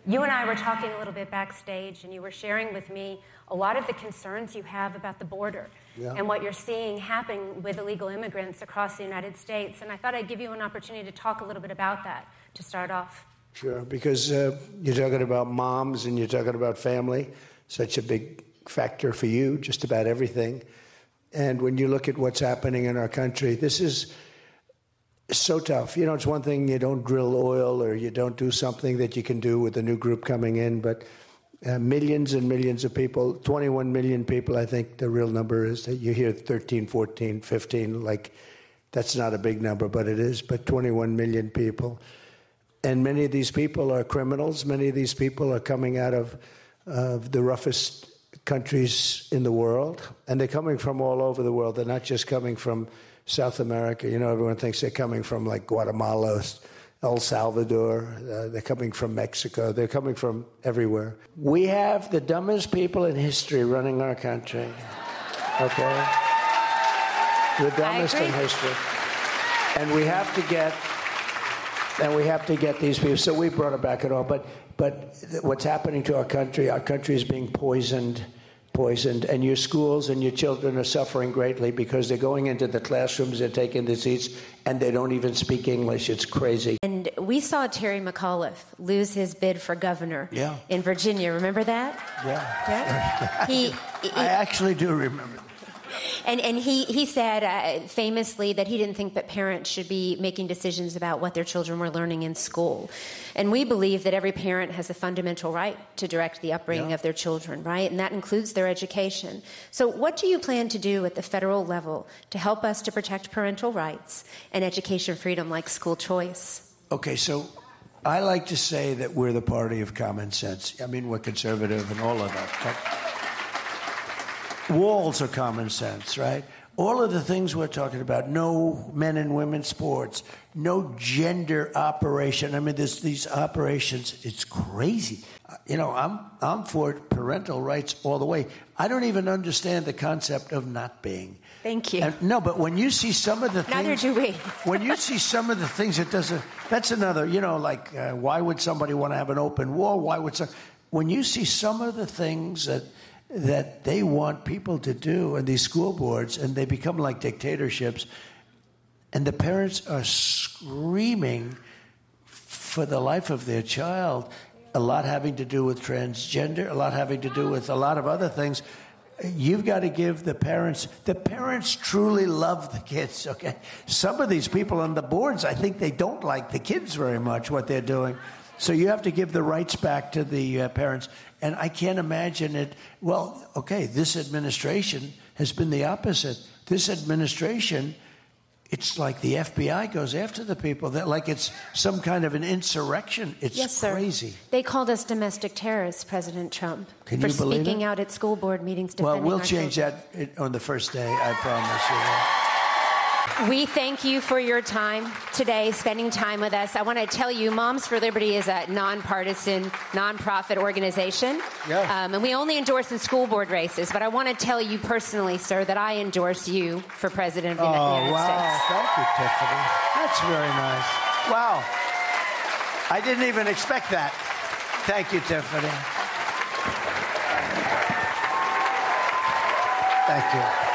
You and I were talking a little bit backstage, and you were sharing with me a lot of the concerns you have about the border and what you're seeing happen with illegal immigrants across the United States. And I thought I'd give you an opportunity to talk a little bit about that to start off. Sure, because you're talking about moms and you're talking about family, such a big factor for you, just about everything. And when you look at what's happening in our country, this is so tough. You know, it's one thing you don't drill oil or you don't do something that you can do with a new group coming in, but millions and millions of people, 21 million people, I think the real number is. That you hear 13, 14, 15, like that's not a big number, but it is, but 21 million people. And many of these people are criminals. Many of these people are coming out of the roughest countries in the world, and they're coming from all over the world. They're not just coming from South America. You know, everyone thinks they're coming from like Guatemala, El Salvador. They're coming from Mexico. They're coming from everywhere. We have the dumbest people in history running our country. Okay? The dumbest in history. And we have to get these people. So we brought it back at all. But what's happening to our country is being poisoned, and your schools and your children are suffering greatly because they're going into the classrooms, they're taking the seats, and they don't even speak English. It's crazy. And we saw Terry McAuliffe lose his bid for governor in Virginia. Remember that? Yeah. I actually do remember. And he said famously that he didn't think that parents should be making decisions about what their children were learning in school. And we believe that every parent has a fundamental right to direct the upbringing of their children, right? And that includes their education. So what do you plan to do at the federal level to help us to protect parental rights and education freedom like school choice? Okay, so I like to say that we're the party of common sense. I mean, we're conservative and all of that. Walls are common sense, right? All of the things we're talking about, no men and women sports, no gender operation. I mean, there's these operations, it's crazy. You know, I'm for parental rights all the way. I don't even understand the concept of not being. Thank you. No, but when you see some of the things... Neither do we. When you see some of the things, it doesn't... That's another, you know, like, why would somebody want to have an open war? When you see some of the things that they want people to do in these school boards, and they become like dictatorships, and the parents are screaming for the life of their child, a lot having to do with transgender, a lot having to do with a lot of other things. You've got to give the parents truly love the kids, okay? Some of these people on the boards, I think they don't like the kids very much, what they're doing. So you have to give the rights back to the parents. And I can't imagine it. Well, okay, this administration has been the opposite. This administration, it's like the FBI goes after the people. That like it's some kind of an insurrection. It's crazy. Sir. They called us domestic terrorists, President Trump, for speaking out at school board meetings. Well, we'll change that on the first day, I promise you that. We thank you for your time today, spending time with us. I want to tell you, Moms for Liberty is a nonpartisan, nonprofit organization. And we only endorse in school board races. But I want to tell you personally, sir, that I endorse you for president of the United States. Thank you, Tiffany. That's very nice. Wow. I didn't even expect that. Thank you, Tiffany. Thank you.